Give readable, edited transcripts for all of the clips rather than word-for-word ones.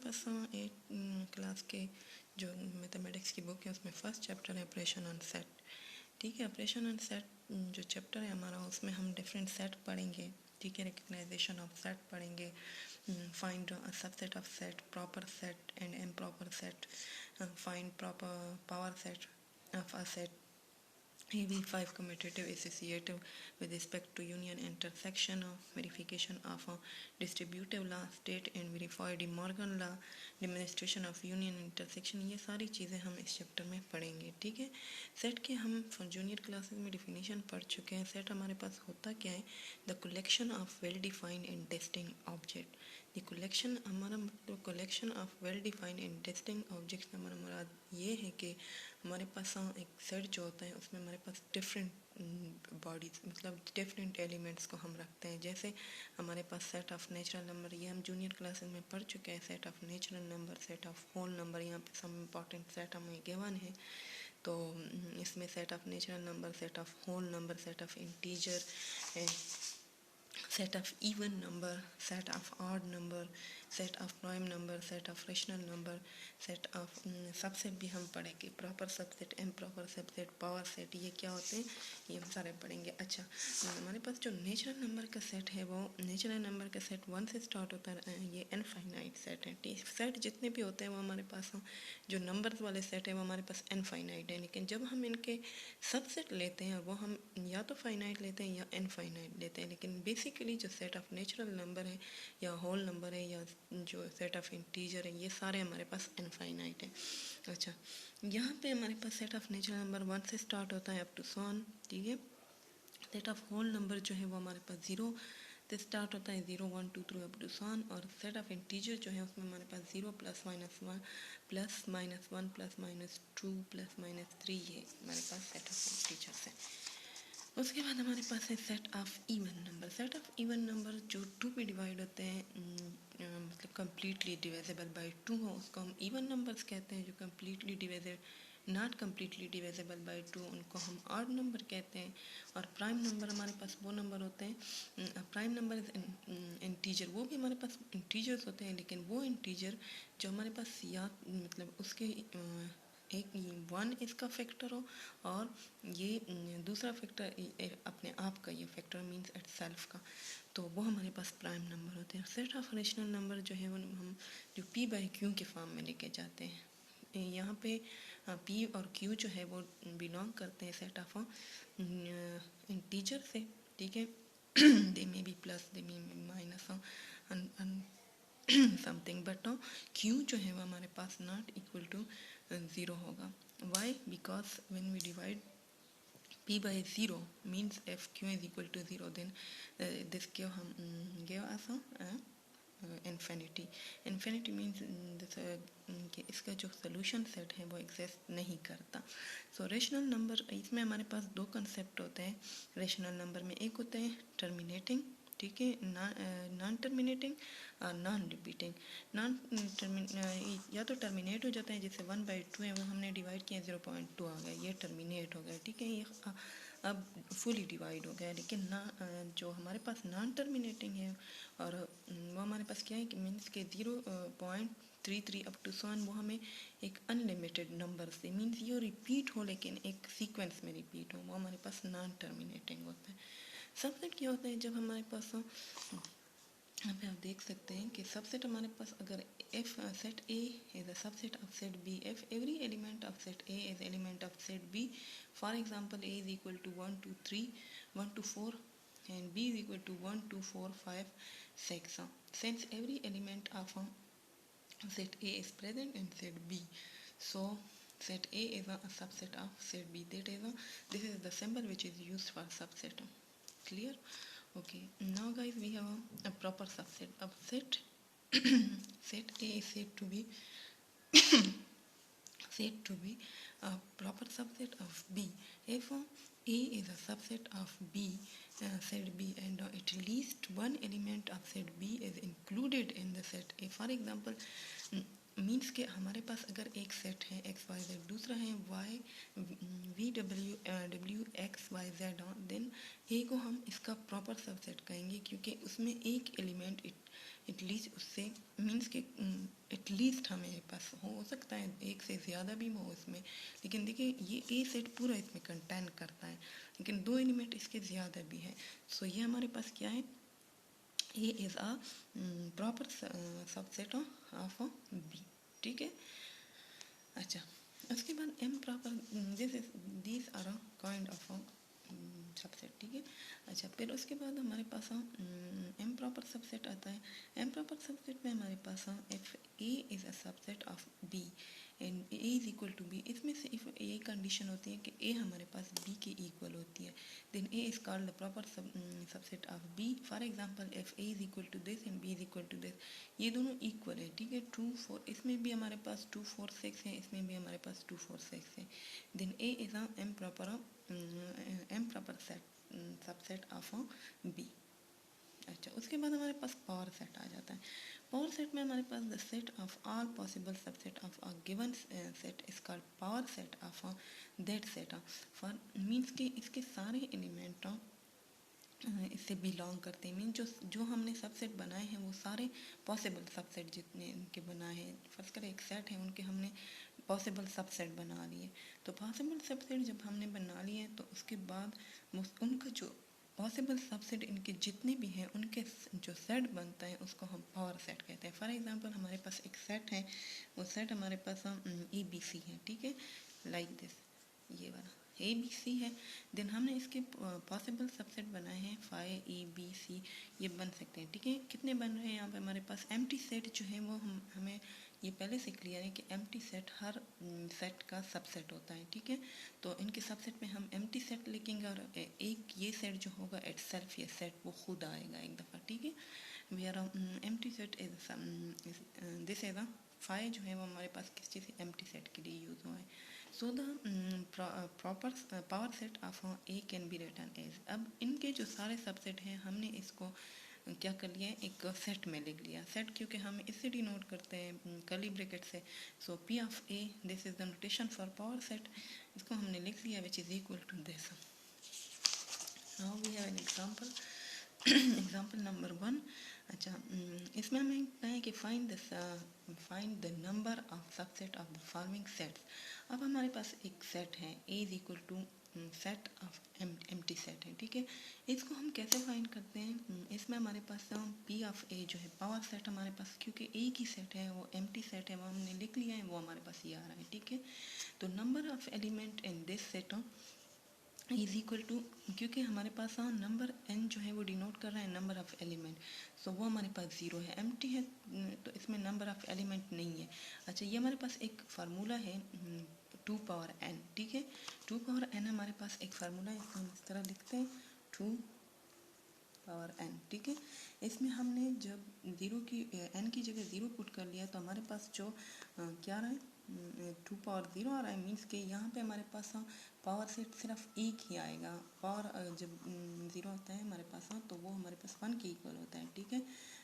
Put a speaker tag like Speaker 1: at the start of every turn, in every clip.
Speaker 1: पास eight class के जो mathematics की बुक है उसमें फर्स्ट चैप्टर है ऑपरेशन ऑन सेट। ठीक है, ऑपरेशन ऑन सेट जो चैप्टर है हमारा उसमें हम डिफरेंट सेट पढ़ेंगे। ठीक है, रिकग्नाइजेशन ऑफ सेट पढ़ेंगे, find subset of set, proper set and improper set, find proper power set of a set, AV5 commutative associative with respect to union intersection of verification of a distributive law, state and verify De Morgan law, demonstration of union intersection, ये सारी चीज़ें हम इस chapter में पढ़ेंगे। ठीक है, set के हम जूनियर क्लासेस में डिफिनीशन पढ़ चुके हैं। सेट हमारे पास होता क्या है? The collection of well defined and distinct object. The collection हमारा मतलब collection of well defined and distinct objects हमारा मुराद ये है कि हमारे पास एक सेट जो होता है उसमें हमारे पास डिफरेंट बॉडीज मतलब डिफरेंट एलिमेंट्स को हम रखते हैं। जैसे हमारे पास सेट ऑफ नेचुरल नंबर, ये हम जूनियर क्लासेस में पढ़ चुके हैं। Set of natural number, set of whole number, यहाँ पे सम इम्पॉर्टेंट सेट हमें गिवन है। तो इसमें set of natural number, set of whole number, set of integer, set of even number, set of odd number, set of prime number, set of rational number, set of subset भी हम पढ़ेंगे, proper subset, improper subset, power set, ये क्या होते हैं ये हम सारे पढ़ेंगे। अच्छा, हमारे पास जो नेचुरल नंबर का सेट है वो नेचुरल नंबर का सेट 1 से स्टार्ट होता है, ये इनफाइनाइट सेट है। सेट जितने भी होते हैं वो हमारे पास जो नंबर्स वाले सेट है वो हमारे पास इनफाइनाइट है, लेकिन जब हम इनके सबसेट लेते हैं वो हम या तो फाइनाइट लेते हैं या इनफाइनाइट लेते हैं। लेकिन बेसिकली जो सेट ऑफ नेचुरल नंबर है या होल नंबर है या जो सेट ऑफ इंटीजर है ये सारे हमारे पास इनफाइनाइट है। अच्छा, यहाँ पे हमारे पास सेट ऑफ नेचुरल नंबर 1 से स्टार्ट होता है अप टू सन। ठीक है, सेट ऑफ होल नंबर जो है वो हमारे पास 0 से स्टार्ट होता है, 0 1 2 3 अप टू सन। और सेट ऑफ इंटीजर जो है उसमें हमारे पास 0 plus minus 1 plus minus 1 plus minus 2 plus minus 3, ये हमारे पास सेट ऑफ इंटीजर्स है। उसके बाद हमारे पास है set of even number. Set of even number जो 2 पे डिवाइड होते हैं, मतलब कम्प्लीटली डिविजिबल बाय 2 हो उसको हम इवन नंबर्स कहते हैं। जो completely divisible not completely divisible by 2 उनको हम ऑड नंबर कहते हैं। और प्राइम नंबर हमारे पास वो नंबर होते हैं, प्राइम नंबर इंटीजर, वो भी हमारे पास इंटीजर्स होते हैं, लेकिन वो इंटीजर जो हमारे पास या मतलब उसके एक 1 इसका फैक्टर हो और ये दूसरा फैक्टर अपने आप का ये फैक्टर मीन्स एट सेल्फ का, तो वो हमारे पास प्राइम नंबर होते हैं। सेट ऑफ रेशनल नंबर जो है वो हम जो पी बाई क्यू के फॉर्म में लेके जाते हैं। यहाँ पे पी और क्यू जो है वो बिलोंग करते हैं सेट ऑफ इंटीजर से। ठीक है, they may be plus, they may be minus something, but Q जो है वो हमारे पास नॉट इक्वल टू 0 होगा। Why? Because when we divide p by 0 means if q is equal to 0 then this give us infinity. infinity means कि इसका जो solution set है वो एग्जिस्ट नहीं करता। सो रेशनल नंबर, इसमें हमारे पास दो कंसेप्ट होते हैं रेशनल नंबर में। एक होते हैं टर्मिनेटिंग, ठीक है, नॉन टर्मिनेटिंग और नॉन रिपीटिंग। या तो टर्मिनेट हो जाता है, जैसे 1/2 है वो हमने डिवाइड किया 0.2 आ गया, ये टर्मिनेट हो गया। ठीक है, ये अब फुली डिवाइड हो गया। लेकिन जो हमारे पास नॉन टर्मिनेटिंग है और वो हमारे पास क्या है कि मीन्स के 0.33 अप टू सन, वो हमें एक अनलिमिटेड नंबर से मीन्स ये रिपीट हो लेकिन एक सीक्वेंस में रिपीट हो, वो हमारे पास नॉन टर्मिनेटिंग होता है। सबसेट क्या होता है? जब हमारे पास यहाँ पे आप देख सकते हैं कि सबसेट हमारे पास अगर if set A is a subset of set B, if every element of set A is element of set B, for example A is equal to 1 2 3 1 to 4 and B is equal to 1 2 4 5 6, since every element of set A is present in set B, so set A is a subset of set B. This is the symbol which is used for subset. Clear? Okay, now guys we have a proper subset of set. Set A is said to be a proper subset of B if A is a subset of B, set B, and at least one element of set B is included in the set A. For example, means के हमारे पास अगर एक set है x y z, दूसरा है y v डब्ल्यू x y z, then A को हम इसका प्रॉपर सबसेट कहेंगे क्योंकि उसमें एक एलिमेंट एटलीस्ट उससे मीन्स के एटलीस्ट हमें पास हो सकता है एक से ज़्यादा भी हो इसमें, लेकिन देखिए ये ए सेट पूरा इसमें कंटेन करता है, लेकिन 2 एलिमेंट इसके ज़्यादा भी है। सो ये हमारे पास क्या है, A is a proper subset of B, ठीक है। अच्छा, उसके बाद improper this are a kind of subset, ठीक है। अच्छा, फिर उसके बाद हमारे पास एम प्रॉपर सबसेट आता है। एम प्रॉपर सबसेट में हमारे पास if A is a subset of B and A is equal to B, इसमें से इफ ये कंडीशन होती है कि ए हमारे पास बी के इक्वल होती है, then A is called the proper subset of B. For example if A is equal to this and B is equal to this, ये दोनों इक्वल है, ठीक है। 2 4 इसमें भी हमारे पास 2 4 6 है, इसमें भी हमारे पास 2 4 6 है, then A is a improper subset of B. अच्छा, उसके बाद हमारे पास पावर सेट आ जाता है। पावर सेट में हमारे पास the set of all possible subset of a given set is called power set of that set. For means के इसके सारे एलिमेंट इससे बिलोंग करते हैं, मीन जो हमने सबसेट बनाए हैं वो सारे पॉसिबल सबसेट जितने इनके बनाए हैं, फर्स्ट कर एक सेट है उनके हमने पॉसिबल सबसेट बना लिए। तो पॉसिबल सबसेट जब हमने बना लिए तो उसके बाद उनका जो पॉसिबल सबसेट इनके जितने भी हैं उनके जो सेट बनता है उसको हम पावर सेट कहते हैं। फॉर एग्जांपल हमारे पास एक सेट है, वो सेट हमारे पास ए बी सी है, ठीक है, लाइक दिस, ये वाला ए बी सी है। देन हमने इसके पॉसिबल सबसेट बनाए हैं 5 ए बी सी, ये बन सकते हैं, ठीक है। कितने बन रहे हैं यहाँ पे हमारे पास, एम्प्टी सेट जो है वो हमें ये पहले से क्लियर है कि एम्प्टी सेट हर सेट का सबसेट होता है, ठीक है। तो इनके सबसेट में हम एम्प्टी सेट लिखेंगे और एक ये सेट जो होगा इट सेल्फ, ये सेट वो खुद आएगा एक दफ़ा, ठीक है। We are empty set is this is 5 जो है वो हमारे पास किस चीज़ एम्प्टी सेट के लिए यूज़ हुआ है। So the proper power set of A can be written as, अब इनके जो सारे सबसेट हैं हमने इसको क्या कर लिया है, एक सेट में लिख लिया। सेट क्योंकि हम इससे डिनोट करते हैं कर्ली ब्रैकेट से, so P of A this is the notation for power set, इसको हमने लिख लिया which is equal to this. Now we have an example, example number 1। अच्छा, इसमें हमें कहें कि find the number of subset of the following sets. अब हमारे पास एक सेट है A is equal to set of empty set है, ठीक है। इसको हम कैसे फाइंड करते हैं, इसमें हमारे पास पी ऑफ ए जो है पावर सेट हमारे पास, क्योंकि ए की सेट है वो एम्प्टी सेट है वो हमने लिख लिया है, वो हमारे पास ये आ रहा है, ठीक है। तो number of element in this set is equal to, क्योंकि हमारे पास नंबर n जो है वो डिनोट कर रहा है नंबर ऑफ एलिमेंट, सो वो हमारे पास 0 है, एम्प्टी है तो इसमें नंबर ऑफ एलिमेंट नहीं है। अच्छा, ये हमारे पास एक फार्मूला है 2 पावर n, ठीक है। 2 पावर n हमारे पास एक फार्मूला है, इसको हम इस तरह लिखते हैं 2 पावर n, ठीक है। इसमें हमने जब 0 की n की जगह 0 पुट कर लिया तो हमारे पास जो क्या रहा है 2 पावर 0 आ रहा है, मीन्स के यहाँ पे हमारे पास पावर सेट सिर्फ एक ही आएगा। पावर जब 0 होता है हमारे पास तो वो हमारे पास 1 के इक्वल होता है, ठीक है।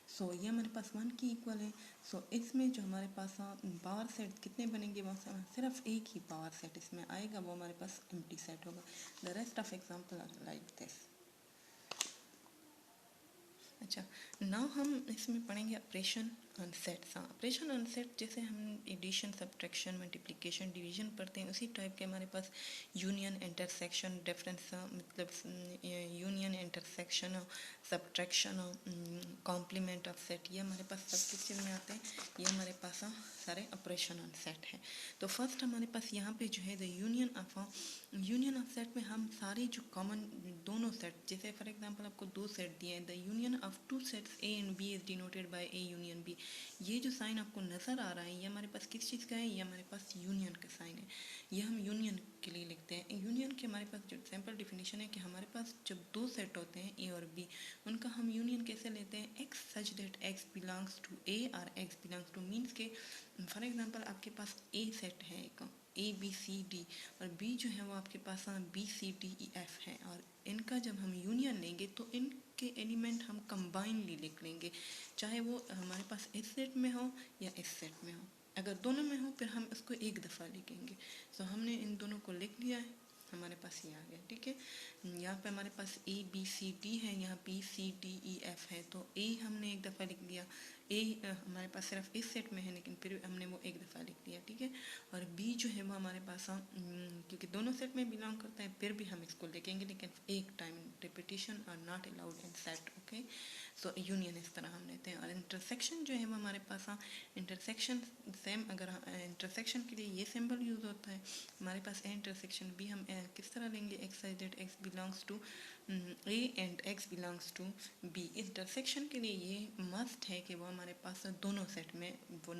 Speaker 1: सो ये हमारे पास 1 की इक्वल है। सो इसमें जो हमारे पास पावर सेट कितने बनेंगे, वहाँ सिर्फ एक ही पावर सेट इसमें आएगा, वो हमारे पास एम्प्टी सेट होगा। The rest of example are like this. अच्छा, नाउ हम इसमें पढ़ेंगे ऑपरेशन ऑन सेट्स। हाँ, ऑपरेशन ऑन सेट जैसे हम एडिशन, सब्ट्रैक्शन, मल्टीप्लिकेशन, डिवीजन पढ़ते हैं, उसी टाइप के हमारे पास यूनियन, इंटरसेक्शन, डिफरेंस, मतलब union, intersection, subtraction, complement of set, ये हमारे पास सब किस चीज़ में आते हैं, ये हमारे पास सारे ऑपरेशन ऑन सेट है। तो फर्स्ट हमारे पास यहाँ पे जो है द यूनियन ऑफ सेट में हम सारे जो कॉमन दोनों सेट, जैसे फॉर एग्जांपल आपको 2 सेट दिए हैं, the union of 2 sets A and B is denoted by A union B, ये जो साइन आपको नज़र आ रहा है ये हमारे पास किस चीज़ का है, ये हमारे पास यूनियन का साइन है, ये हम यूनियन के लिए लिखते हैं। यूनियन के हमारे पास जो सिंपल डिफिनेशन है कि हमारे पास जब 2 सेट होते हैं ए और बी, उनका हम यूनियन कैसे लेते हैं, X such that x belongs to A और एक्स बिलोंग्स टू, मीन्स के फॉर एग्जांपल आपके पास ए सेट है एक ए बी सी डी, और बी जो है वो आपके पास B C D E F है, और इनका जब हम यूनियन लेंगे तो इनके एलिमेंट हम कंबाइनली लिख लेंगे, चाहे वो हमारे पास इस सेट में हो या इस सेट में हो। अगर दोनों में हो फिर हम इसको एक दफ़ा लिखेंगे। सो हमने इन दोनों को लिख लिया है, हमारे पास ये आ गया, ठीक है। यहाँ पे हमारे पास ए बी सी डी है, यहाँ B C D E F है, तो ए हमने एक दफ़ा लिख लिया, ए हमारे पास सिर्फ इस सेट में है, लेकिन फिर हमने वो एक दफ़ा लिख दिया, ठीक है। और बी जो है वो हमारे पास क्योंकि दोनों सेट में बिलोंग करता है, फिर भी हम इसको लिखेंगे, लेकिन एक time repetition are not allowed in set, okay. So union इस तरह हम लेते हैं। और इंटरसेक्शन जो है वो हमारे पास इंटरसेक्शन सेम, अगर इंटरसेक्शन के लिए ये सिंबल यूज़ होता है हमारे पास ए इंटरसेक्शन बी, हम किस तरह लेंगे, x such that x belongs to A and x belongs to B. Intersection के लिए ये मस्ट है कि वो हमारे पास दोनों सेट में वो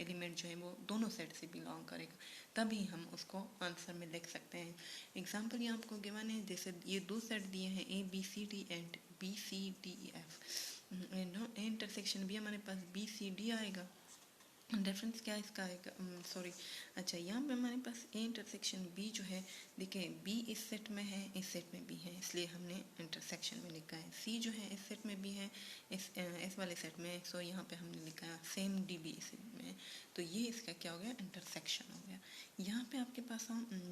Speaker 1: एलिमेंट जो है वो दोनों सेट से बिलोंग करेगा, तभी हम उसको आंसर में लिख सकते हैं। एग्जाम्पल यहाँ आपको गिवन है, जैसे ये दो सेट दिए हैं A B C D and B C D E F, intersection भी हमारे पास बी सी डी आएगा। डिफरेंस क्या इसका आएगा, सॉरी, अच्छा यहाँ पे हमारे पास ए इंटरसेक्शन बी जो है, देखिए बी इस सेट में है, इस सेट में भी है, इसलिए हमने इंटरसेक्शन में लिखा है। सी जो है इस सेट में भी है, इस वाले सेट में, सो यहाँ पे हमने लिखा है सेम डी भी इस में है, तो ये इसका क्या हो गया, इंटरसेक्शन हो गया। यहाँ पे आपके पास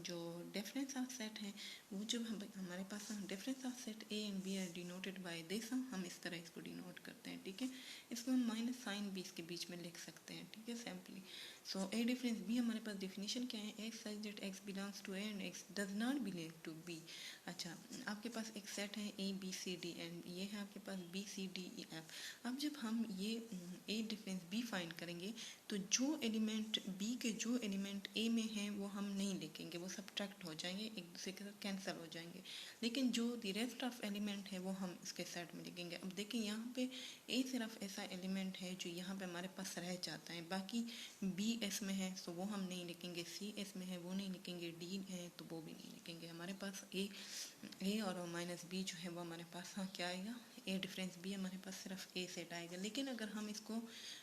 Speaker 1: जो डिफरेंस ऑफ सेट है, वो जब हमारे पास difference of set A and B are denoted by this, हम इस तरह इसको डिनोट करते हैं, ठीक है। इसको हम माइनस साइन भी इसके बीच में लिख सकते हैं, ठीक है, simply. So A difference B हमारे पास डेफिनेशन क्या है, X such that x belongs to A and X does not belong to B. अच्छा, आपके पास एक सेट है A B C D and ये है आपके पास B C D E F. अब जब हम ये ए डिफरेंस बी फाइंड करेंगे, तो जो एलिमेंट बी के जो एलिमेंट ए में है वो हम नहीं लिखेंगे, वो सब्ट्रैक्ट हो जाएंगे, एक दूसरे के साथ कैंसिल हो जाएंगे, लेकिन जो द रेस्ट ऑफ एलिमेंट है वो हम इसके सेट में लिखेंगे। अब देखिए यहाँ पे ए सिर्फ ऐसा एलिमेंट है जो यहाँ पे हमारे पास रह जाता है, बाकी बी एस में है तो वो हम नहीं लिखेंगे, सी एस में है वो नहीं लिखेंगे, डी है तो वो भी नहीं लिखेंगे। हमारे पास ए और माइनस बी जो है वो हमारे पास क्या आएगा, ए डिफरेंस बी हमारे पास सिर्फ ए सेट आएगा। लेकिन अगर हम इसको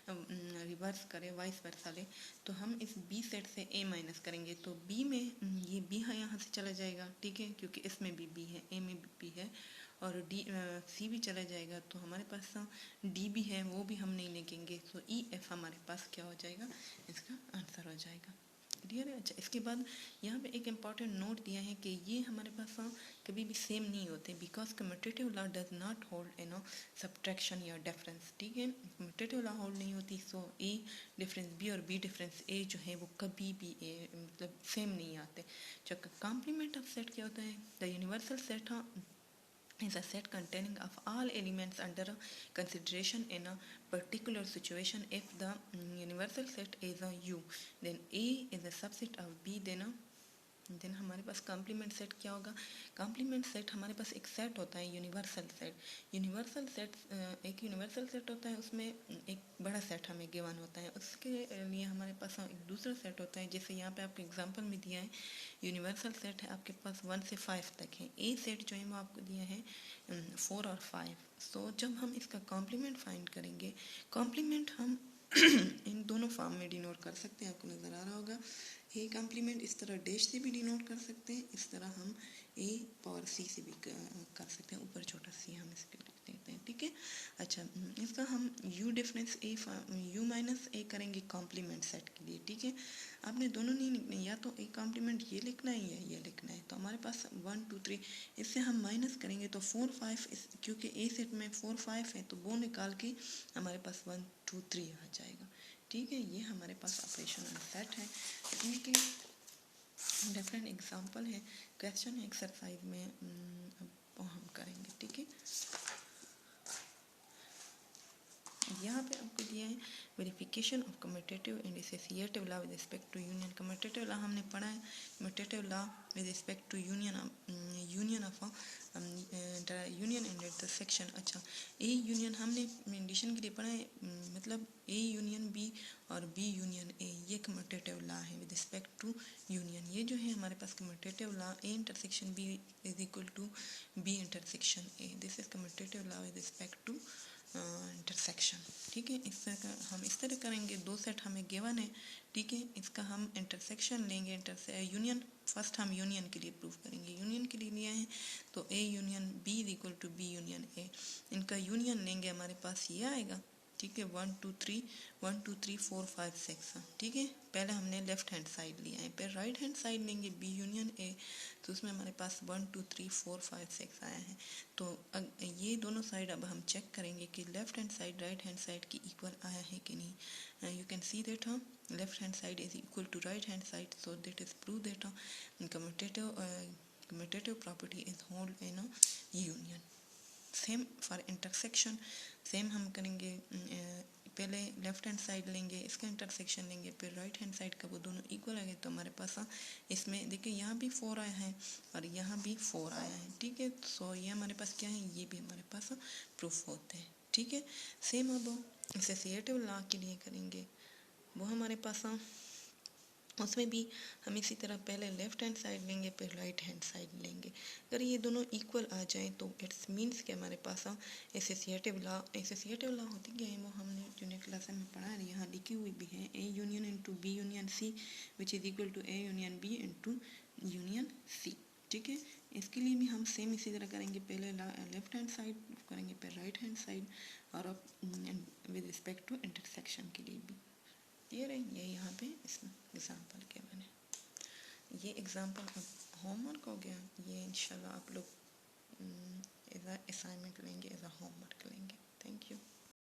Speaker 1: रिवर्स करें, वाइस वर्सा ले, तो हम इस बी सेट से ए माइनस करेंगे, तो बी में ये बी है यहाँ से चला जाएगा, ठीक है, क्योंकि इसमें भी बी है, ए में भी बी है, और डी सी भी चला जाएगा, तो हमारे पास डी भी है वो भी हम नहीं लिखेंगे, तो ई एफ हमारे पास क्या हो जाएगा, इसका आंसर हो जाएगा। क्लियर है। अच्छा, इसके बाद यहाँ पे एक इम्पॉर्टेंट नोट दिया है कि ये हमारे पास कभी भी सेम नहीं होते, because commutative law does not hold subtraction या डिफरेंस, ठीक है, कम्यूटेटिव लॉ होल्ड नहीं होती। सो ए डिफरेंस बी और बी डिफरेंस ए जो है वो कभी भी मतलब सेम नहीं आते। जो कॉम्प्लीमेंट ऑफ सेट क्या होता है, the universal set is a set containing of all elements under consideration in a particular situation. If the universal set is a U, then A is a subset of B, then हमारे पास complement set क्या होगा, complement set हमारे पास एक set होता है universal set. Universal set एक यूनिवर्सल सेट होता है, उसमें एक बड़ा सेट हमें गिवन होता है, उसके लिए हमारे पास एक दूसरा सेट होता है, जैसे यहाँ पे आपको एग्जांपल में दिया है यूनिवर्सल सेट है आपके पास 1 से 5 तक है, ए सेट जो है वो आपको दिया है 4 और 5। सो जब हम इसका कॉम्प्लीमेंट फाइंड करेंगे, कॉम्प्लीमेंट हम इन दोनों फॉर्म में डिनोट कर सकते हैं, आपको नज़र आ रहा होगा। ए कॉम्प्लीमेंट इस तरह डैश से भी डिनोट कर सकते हैं, इस तरह हम ए पावर सी से भी कर सकते हैं, ऊपर छोटा सी हम इस पर लिख देते हैं, ठीक है। अच्छा, इसका हम U difference A U minus A करेंगे कॉम्प्लीमेंट सेट के लिए, ठीक है। आपने दोनों नहीं लिखने, या तो ए कॉम्प्लीमेंट ये लिखना है या ये लिखना है। तो हमारे पास 1 2 3 इससे हम माइनस करेंगे तो 4 5, क्योंकि ए सेट में 4 5 है तो वो निकाल के हमारे पास 1 2 3 आ जाएगा, ठीक है। ये हमारे पास ऑपरेशन ऑन सेट है। इनके डिफरेंट एग्जांपल है, क्वेश्चन एक्सरसाइज में अब हम करेंगे, ठीक है। यहाँ पे आपको दिया है verification of commutative and associative law with respect to union. Commutative law हमने पढ़ा है, commutative law with respect to union of union and intersection. अच्छा, ए यूनियन हमने एडिशन के लिए पढ़ा है, मतलब ए यूनियन बी और बी यूनियन ए, ये कम्यूटेटिव लॉ है विद रिस्पेक्ट टू यूनियन। ये जो है हमारे पास commutative law, A intersection B is equal to B intersection A, this is commutative law with respect to intersection, ठीक है। इस तरह का हम इस तरह करेंगे, दो सेट हमें गिवन है, ठीक है, इसका हम इंटरसेक्शन लेंगे, यूनियन फर्स्ट हम यूनियन के लिए प्रूव करेंगे। यूनियन के लिए लिया है तो A union B is equal to B union A, इनका यूनियन लेंगे हमारे पास ये आएगा, ठीक है, 1 2 3 1 2 3 4 5 6, ठीक है। पहले हमने लेफ्ट हैंड साइड लिया है, फिर राइट हैंड साइड लेंगे बी यूनियन ए, तो उसमें हमारे पास 1 2 3 4 5 6 आया है। तो ये दोनों साइड अब हम चेक करेंगे कि left hand side right hand side की इक्वल आया है कि नहीं। You can see that left hand side is equal to right hand side, so that is prove that commutative property is whole in a union। Same for intersection, same हम करेंगे, पहले left hand side लेंगे, इसका intersection लेंगे, फिर right hand side का, वो दोनों इक्वल आ गए तो हमारे पास इसमें देखिए यहाँ भी 4 आया है और यहाँ भी 4 आया है, ठीक है। सो ये हमारे पास क्या है, ये भी हमारे पास प्रूफ होते हैं, ठीक है। सेम अब एसोसिएटिव लॉ के लिए करेंगे, वो हमारे पास उसमें भी हम इसी तरह पहले लेफ्ट हैंड साइड लेंगे, फिर राइट हैंड साइड लेंगे। अगर ये दोनों इक्वल आ जाएं तो इट्स मीन्स कि हमारे पास एसोसिएटिव लॉ होती क्या है, वो हमने जूनियर क्लास में पढ़ा है, यहाँ लिखी हुई भी है, A union into B union C which is equal to A union B into union C, ठीक है। इसके लिए भी हम सेम इसी तरह करेंगे, पहले लेफ्ट हैंड साइड करेंगे, फिर राइट हैंड साइड, और विद रिस्पेक्ट टू इंटरसेक्शन के लिए भी क्लियर है। ये यहाँ पे इस एग्ज़ाम्पल के मैंने ये एग्ज़ाम्पल होमवर्क हो गया, ये इंशाल्लाह आप लोग एज अ असाइनमेंट लेंगे, एज अ होमवर्क लेंगे। Thank you.